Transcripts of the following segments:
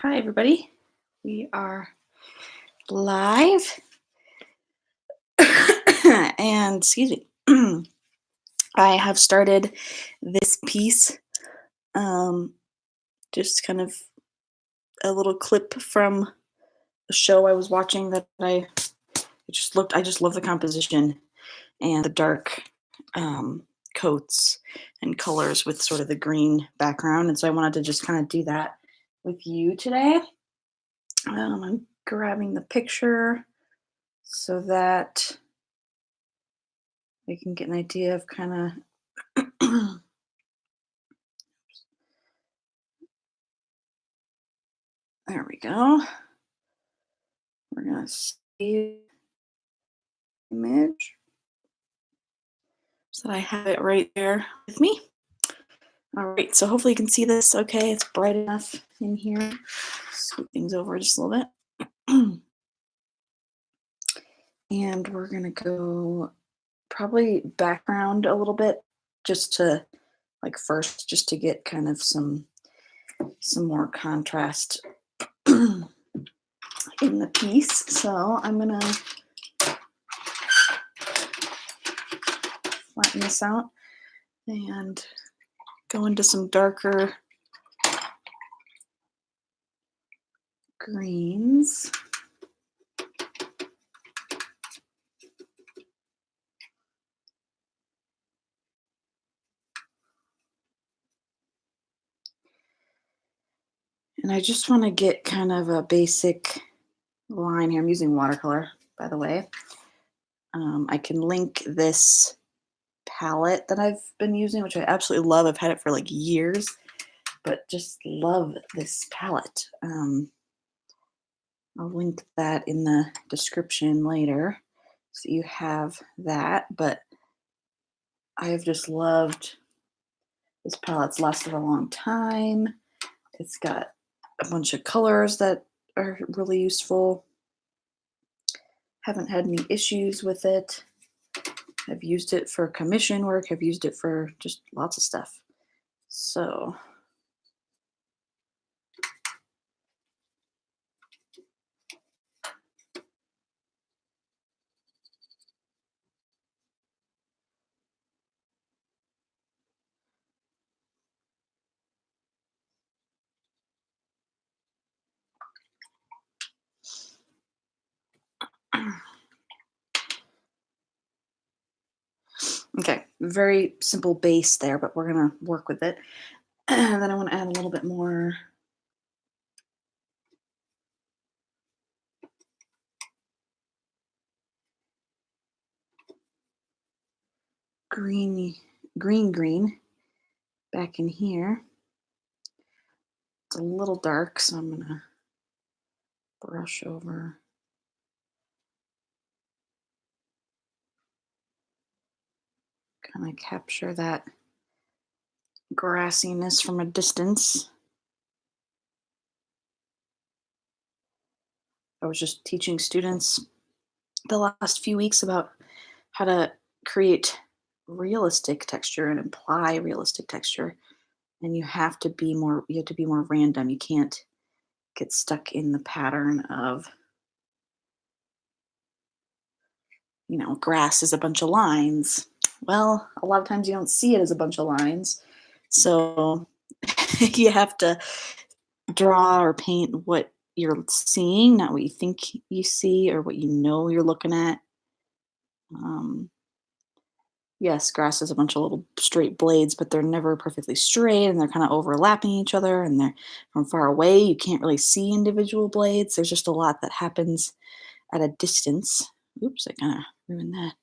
Hi, everybody. We are live. And excuse me, I have started this piece, um, just kind of a little clip from a show I was watching that I just love the composition and the dark coats and colors with sort of the green background. And so I wanted to just kind of do that with you today. I'm grabbing the picture so that I can get an idea of kind of there we go. We're gonna save image so that I have it right there with me. All right, so hopefully you can see this okay. It's bright enough in here. Scoot things over just a little bit. And we're gonna go probably background a little bit just to like first just to get kind of some more contrast in the piece. So I'm gonna flatten this out and go into some darker greens. And I just want to get kind of a basic line here. I'm using watercolor, by the way. I can link this palette that I've been using, which I absolutely love. I've had it for like years, but just love this palette. I'll link that in the description later so you have that. But I have just loved this palette. It's lasted a long time. It's got a bunch of colors that are really useful. Haven't had any issues with it. I've used it for commission work. I've used it for just lots of stuff. So okay, very simple base there, but we're gonna work with it. And then I want to add a little bit more green back in here. It's a little dark, so I'm gonna brush over. Kind of capture that grassiness from a distance. I was just teaching students the last few weeks about how to create realistic texture and apply realistic texture. And you have to be more random. You can't get stuck in the pattern of, grass is a bunch of lines. Well, a lot of times you don't see it as a bunch of lines. So you have to draw or paint what you're seeing, not what you think you see or what you're looking at. Yes, grass is a bunch of little straight blades, but they're never perfectly straight and they're kind of overlapping each other and they're from far away. You can't really see individual blades. There's just a lot that happens at a distance. Oops, I kind of ruined that.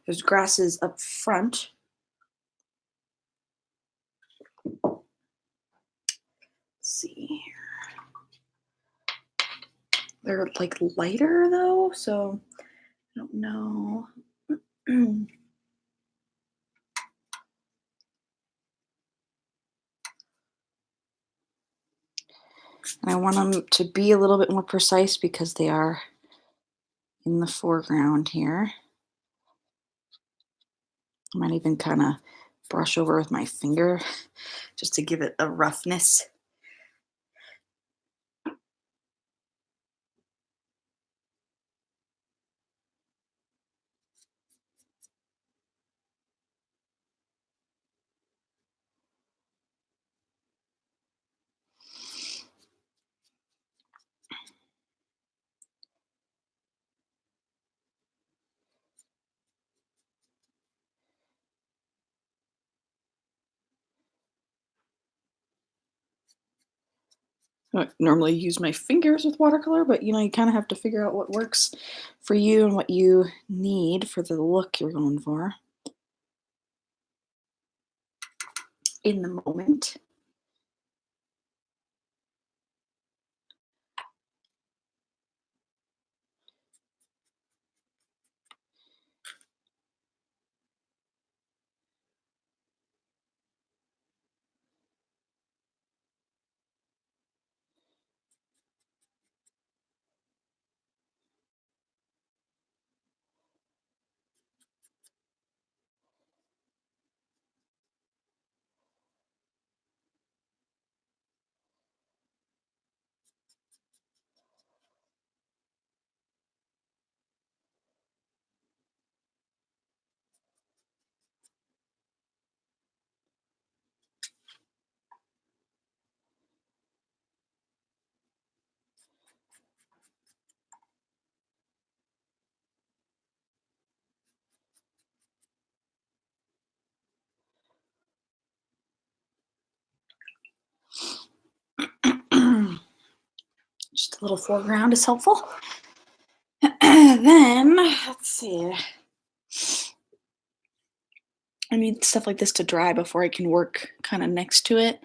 There's grasses up front. Let's see here. They're like lighter though, so I don't know. And I want them to be a little bit more precise because they are in the foreground here. I might even kind of brush over with my finger just to give it a roughness. I don't normally use my fingers with watercolor, but you know, you kind of have to figure out what works for you and what you need for the look you're going for in the moment. Just a little foreground is helpful. Then, let's see. I need stuff like this to dry before I can work kind of next to it.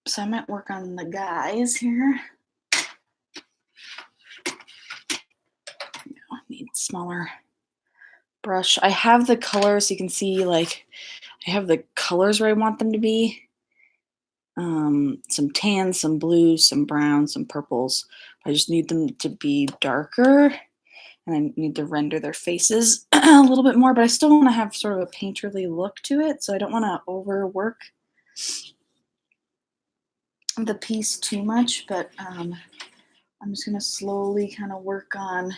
So I might work on the guys here. I need smaller brush. I have the colors, so you can see like I have the colors where I want them to be. Some tans, some blues, some browns, some purples. I just need them to be darker, and I need to render their faces a little bit more, but I still want to have sort of a painterly look to it, so I don't want to overwork the piece too much, but I'm just going to slowly kind of work on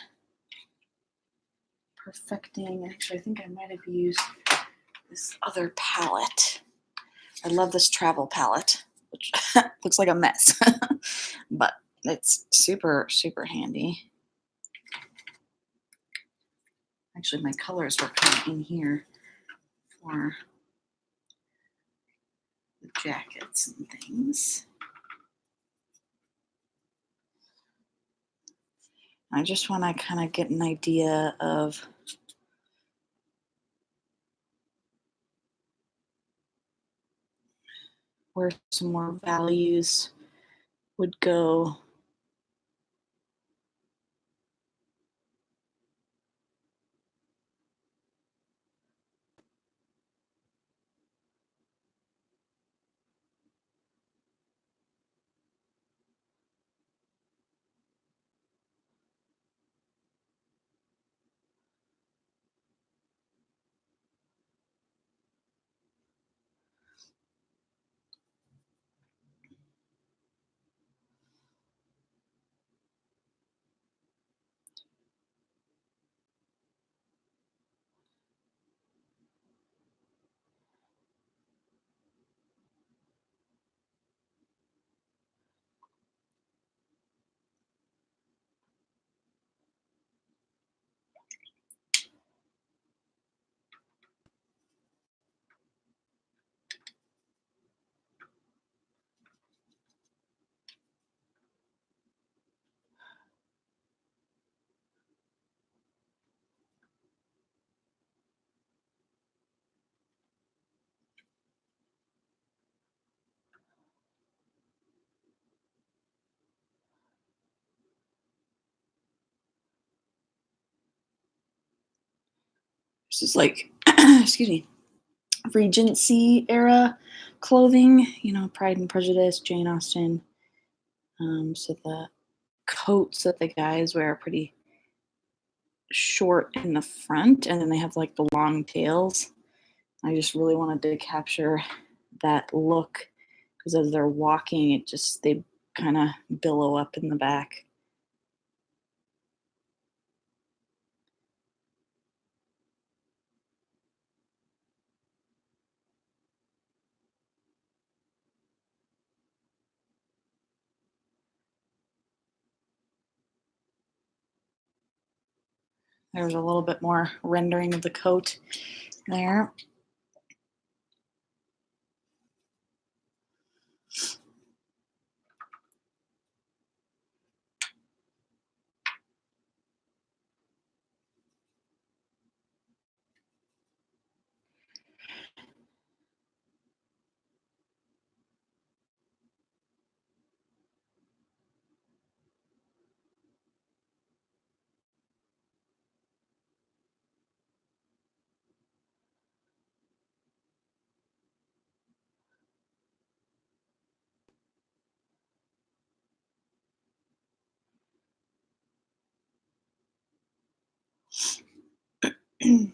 perfecting. Actually, I think I might have used this other palette. I love this travel palette, which looks like a mess, but it's super, super handy. Actually, my colors were kind of in here for the jackets and things. I just want to kind of get an idea of where some more values would go. This is like, excuse me, Regency era clothing, you know, Pride and Prejudice, Jane Austen. So the coats that the guys wear are pretty short in the front, and then they have like the long tails. I just really wanted to capture that look because as they're walking, they kind of billow up in the back. There's a little bit more rendering of the coat there. Can't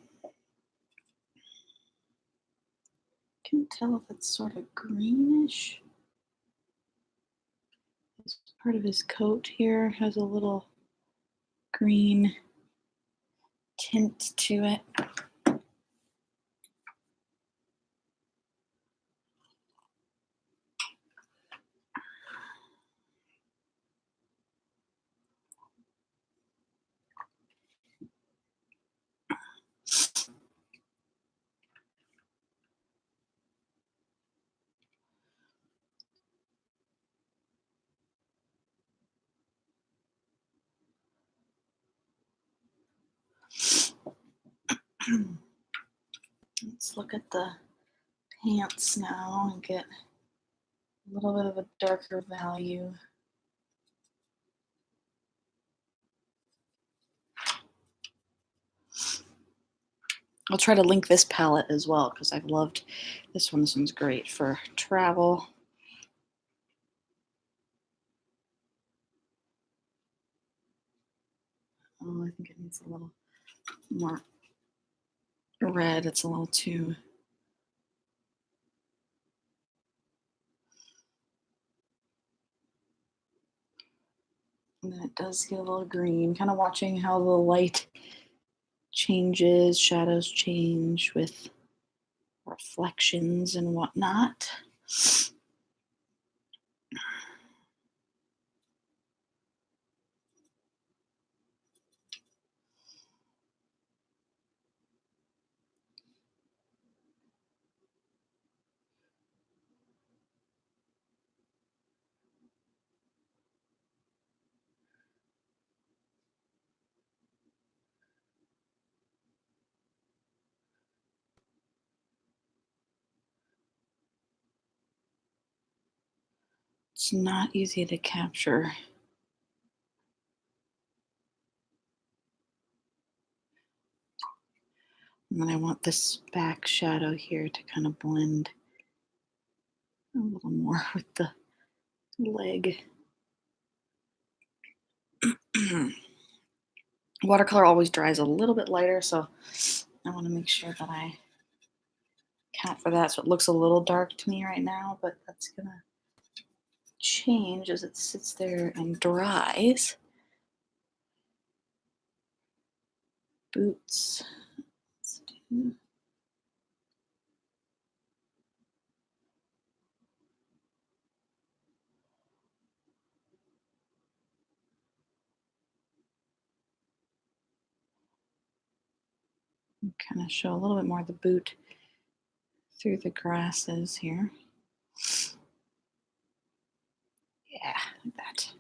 tell if it's sort of greenish. Part of his coat here has a little green tint to it. Let's look at the pants now and get a little bit of a darker value. I'll try to link this palette as well because I've loved this one. This one's great for travel. Oh, I think it needs a little more red. It's a little too. And then it does get a little green, kind of watching how the light changes, shadows change with reflections and whatnot. It's not easy to capture. And then I want this back shadow here to kind of blend a little more with the leg. Watercolor always dries a little bit lighter, so I want to make sure that I account for that. So it looks a little dark to me right now, but that's gonna change as it sits there and dries. Boots. Let's do. Kind of show a little bit more of the boot through the grasses here. Yeah, like that.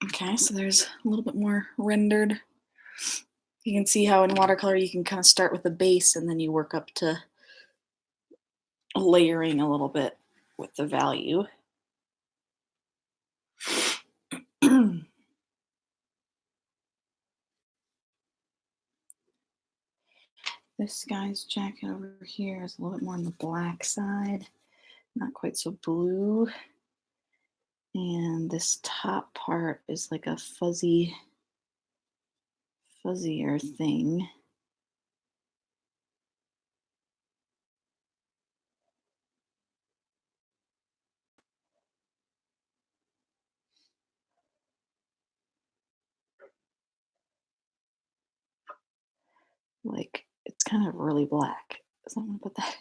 Okay, so there's a little bit more rendered. You can see how in watercolor you can kind of start with a base and then you work up to layering a little bit with the value. This guy's jacket over here is a little bit more on the black side, not quite so blue. And this top part is like a fuzzier thing. Like it's kind of really black. So I'm gonna put that,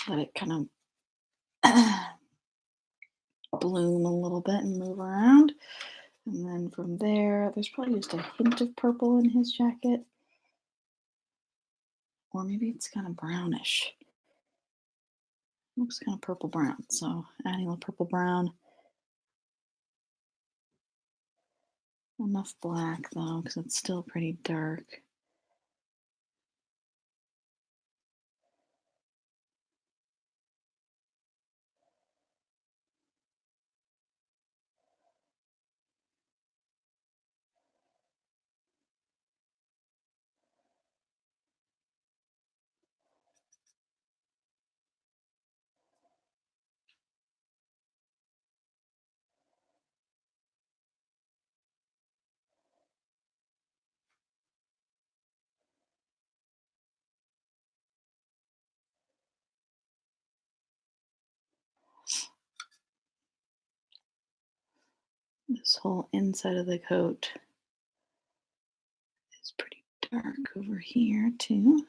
let it kind of bloom a little bit and move around. And then from there, there's probably just a hint of purple in his jacket. Or maybe it's kind of brownish. Looks kind of purple brown. So adding a little purple brown. Enough black though, because it's still pretty dark. This whole inside of the coat is pretty dark over here too.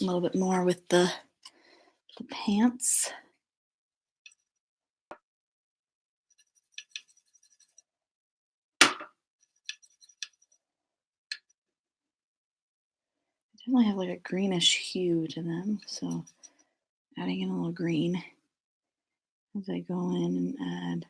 A little bit more with the pants. Definitely have like a greenish hue to them, so adding in a little green as I go in and add.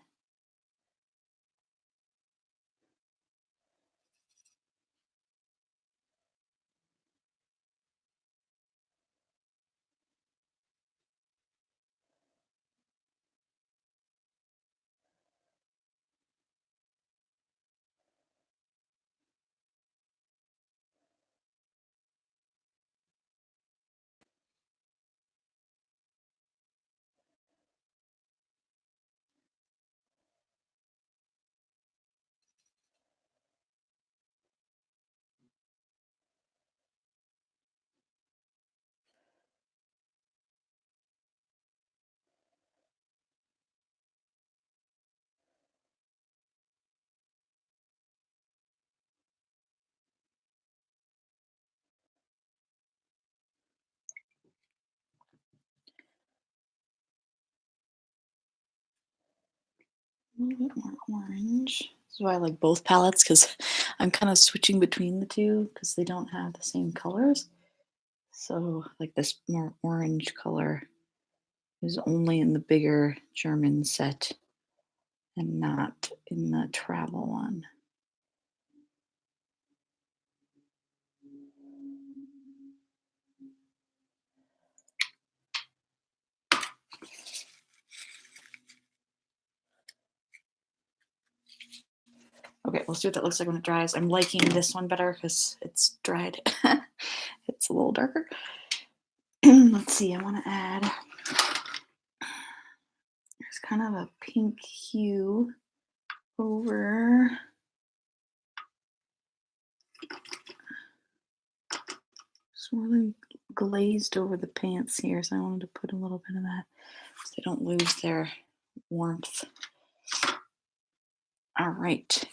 A little bit more orange. This is why I like both palettes, because I'm kind of switching between the two because they don't have the same colors. So like this more orange color is only in the bigger German set and not in the travel one. Okay, we'll see what that looks like when it dries. I'm liking this one better because it's dried. It's a little darker. Let's see, I want to add, there's kind of a pink hue over It's really glazed over the pants here, so I wanted to put a little bit of that so they don't lose their warmth. All right.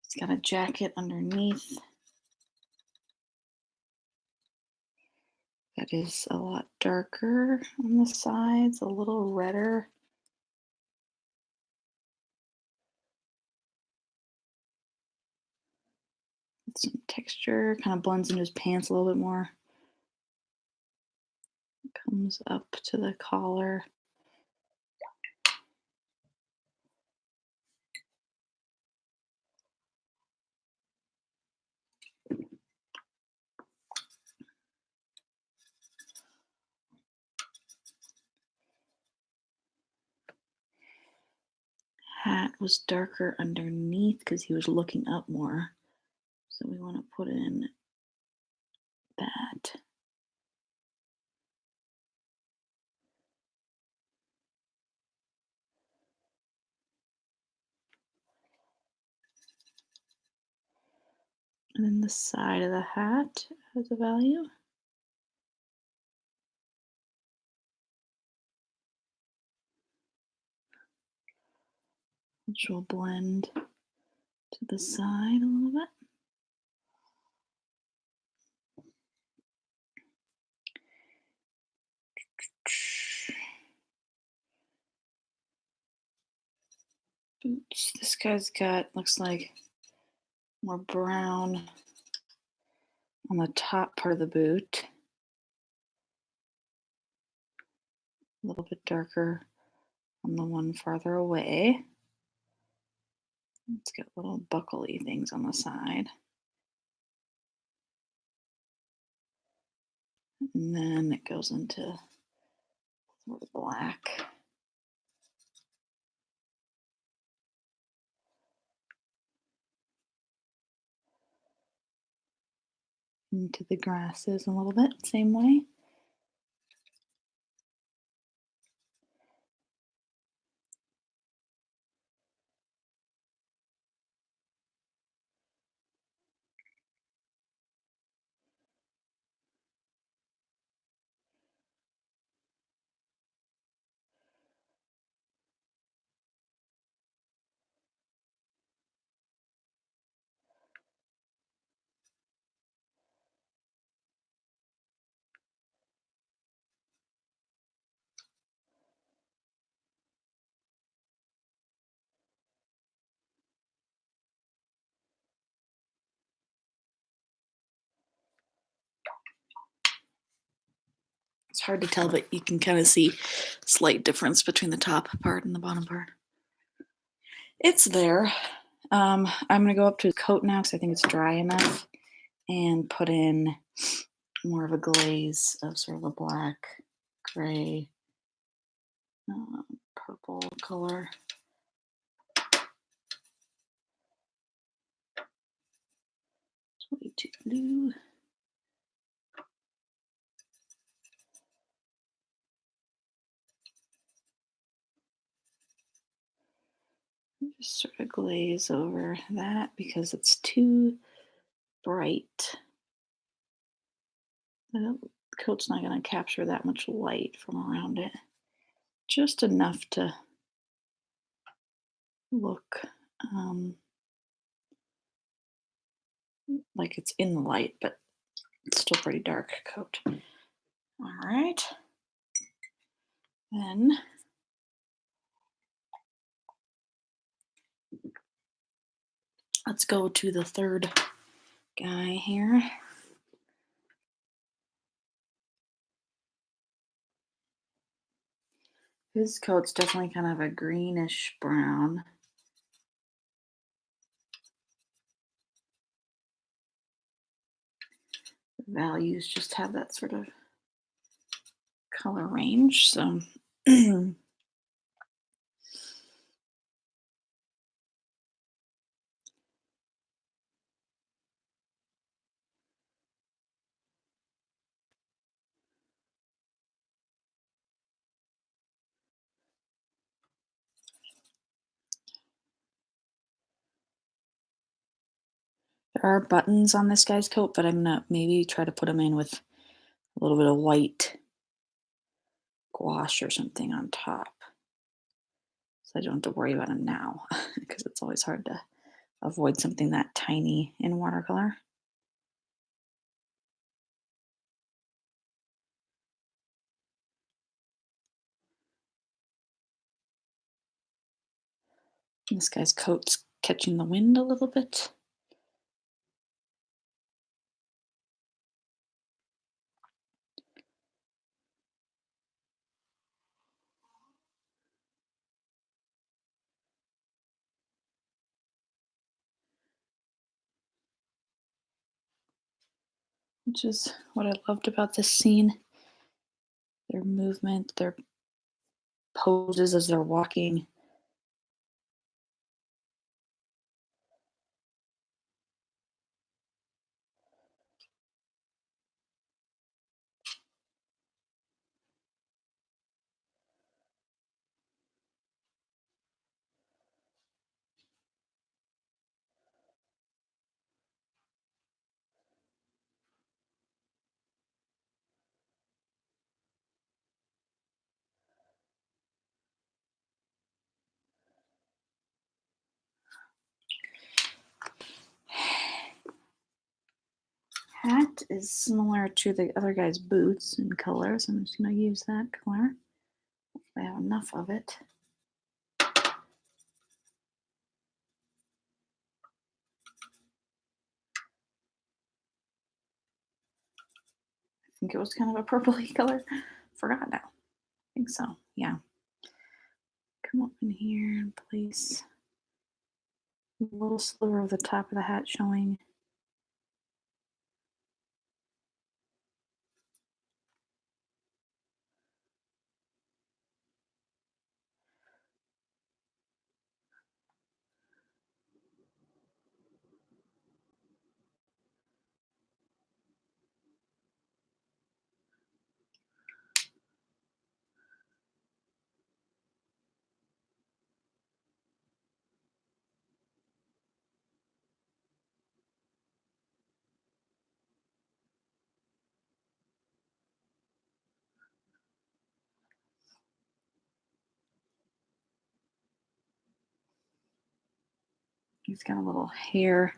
It's got a jacket underneath. That is a lot darker on the sides, a little redder. Some texture, kind of blends into his pants a little bit more. Comes up to the collar. Hat was darker underneath because he was looking up more. So we want to put in that. And then the side of the hat has a value. Which will blend to the side a little bit. Boots. This guy's got, looks like, more brown on the top part of the boot. A little bit darker on the one farther away. It's got little buckly things on the side. And then it goes into sort of black. Into the grasses a little bit, same way. It's hard to tell, but you can kind of see slight difference between the top part and the bottom part. It's there. I'm gonna go up to his coat now because I think it's dry enough and put in more of a glaze of sort of a black, gray, purple color. It's way too blue. Just sort of glaze over that because it's too bright. The coat's not going to capture that much light from around it. Just enough to look like it's in the light, but it's still pretty dark coat. All right. Then let's go to the third guy here. His coat's definitely kind of a greenish brown. The values just have that sort of color range. So There are buttons on this guy's coat, but I'm gonna maybe try to put them in with a little bit of white gouache or something on top. So I don't have to worry about them now because it's always hard to avoid something that tiny in watercolor. This guy's coat's catching the wind a little bit. Which is what I loved about this scene. Their movement, their poses as they're walking. Hat is similar to the other guy's boots in color, so I'm just going to use that color. I have enough of it. I think it was kind of a purpley color. Forgot now. I think so. Yeah. Come up in here and place a little sliver of the top of the hat showing. He's got a little hair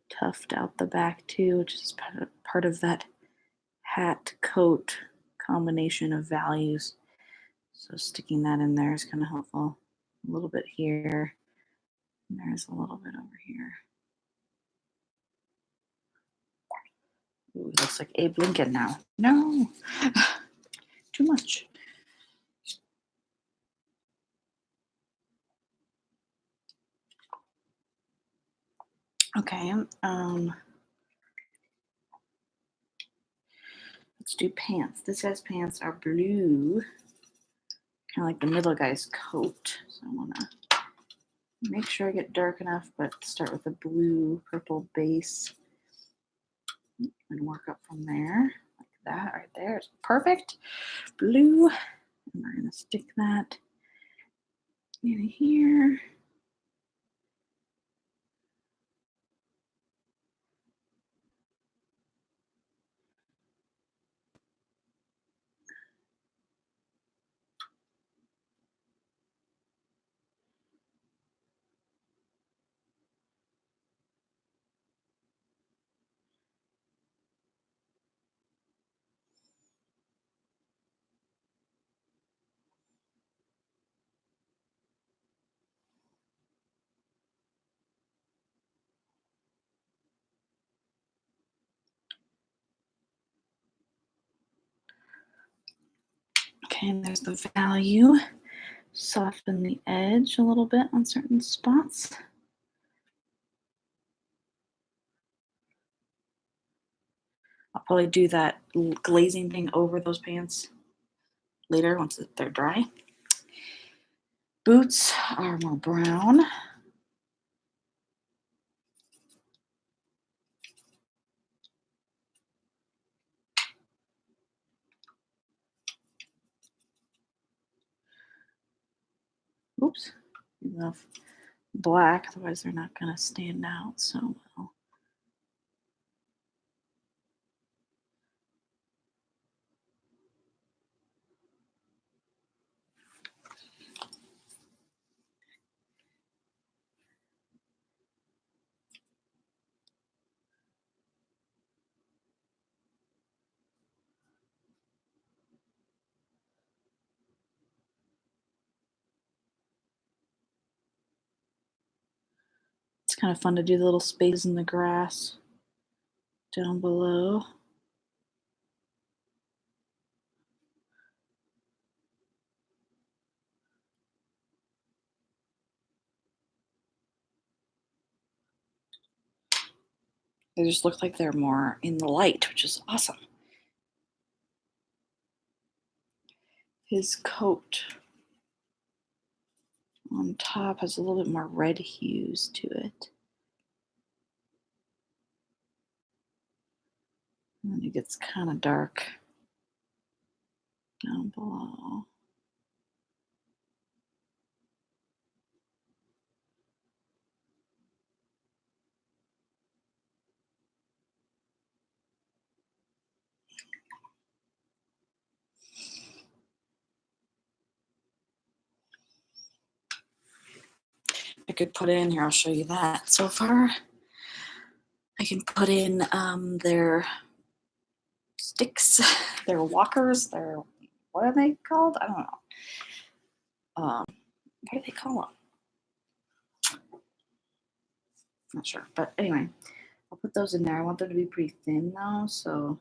tuft out the back too, which is part of that hat coat combination of values. So sticking that in there is kind of helpful. A little bit here, and there's a little bit over here. Ooh, looks like Abe Lincoln now. No, too much. Okay, let's do pants. This guy's pants are blue, kind of like the middle guy's coat. So I want to make sure I get dark enough, but start with a blue purple base and work up from there, like that right there. It's perfect. Blue, and we're gonna stick that in here. Okay, and there's the value. Soften the edge a little bit on certain spots. I'll probably do that glazing thing over those pants later once they're dry. Boots are more brown. Oops, enough black, otherwise they're not going to stand out so well. kind of fun to do the little spaces in the grass down below. They just look like they're more in the light, which is awesome. His coat on top has a little bit more red hues to it. And then it gets kind of dark down below. I could put in here, I'll show you that. So far, I can put in their sticks, their walkers, their, what are they called? I don't know. What do they call them? Not sure, but anyway, I'll put those in there. I want them to be pretty thin though, so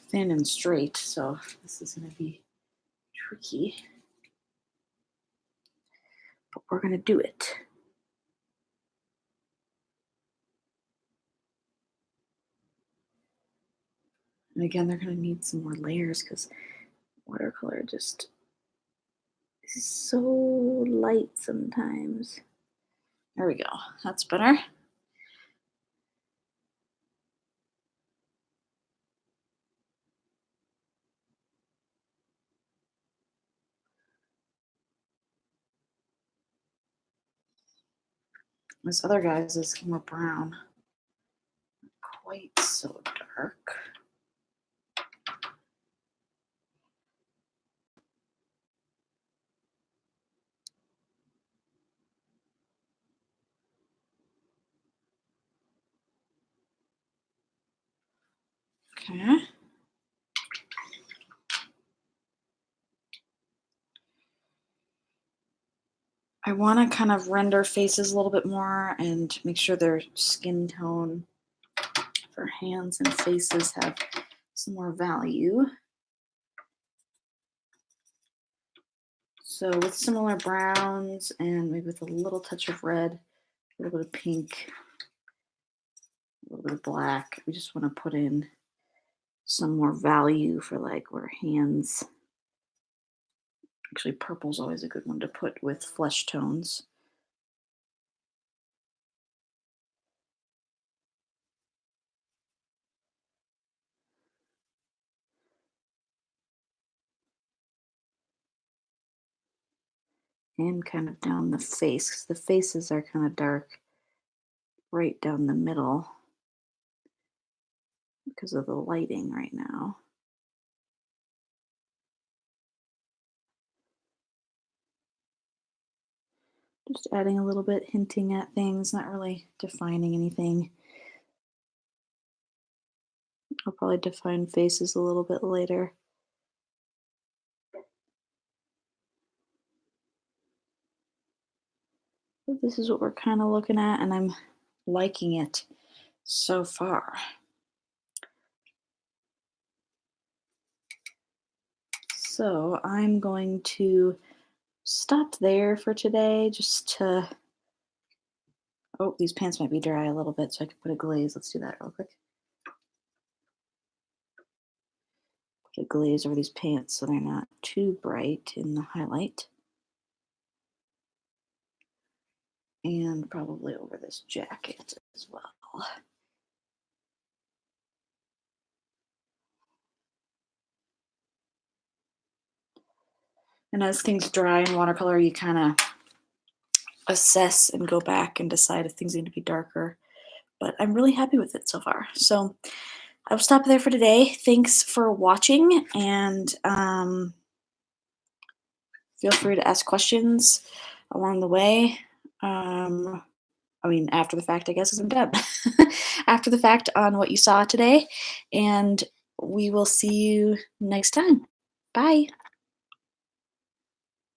thin and straight. So this is going to be tricky, but we're going to do it. And again, they're going to need some more layers because watercolor just is so light sometimes. There we go. That's better. This other guy's is more brown. Not quite so dark. Okay. I want to kind of render faces a little bit more and make sure their skin tone for hands and faces have some more value. So with similar browns and maybe with a little touch of red, a little bit of pink, a little bit of black, we just want to put in some more value for like where hands. Actually, purple's always a good one to put with flesh tones. And kind of down the face, because the faces are kind of dark right down the middle because of the lighting right now. Just adding a little bit, hinting at things, not really defining anything. I'll probably define faces a little bit later. But this is what we're kind of looking at, and I'm liking it so far. So I'm going to stop there for today just to, oh, these pants might be dry a little bit, so I could put a glaze. Let's do that real quick. Put a glaze over these pants so they're not too bright in the highlight. And probably over this jacket as well. And as things dry in watercolor, you kind of assess and go back and decide if things need to be darker. But I'm really happy with it so far. So I'll stop there for today. Thanks for watching, and feel free to ask questions along the way. I mean, after the fact, I guess, 'cause I'm done. after the fact on what you saw today, and we will see you next time. Bye.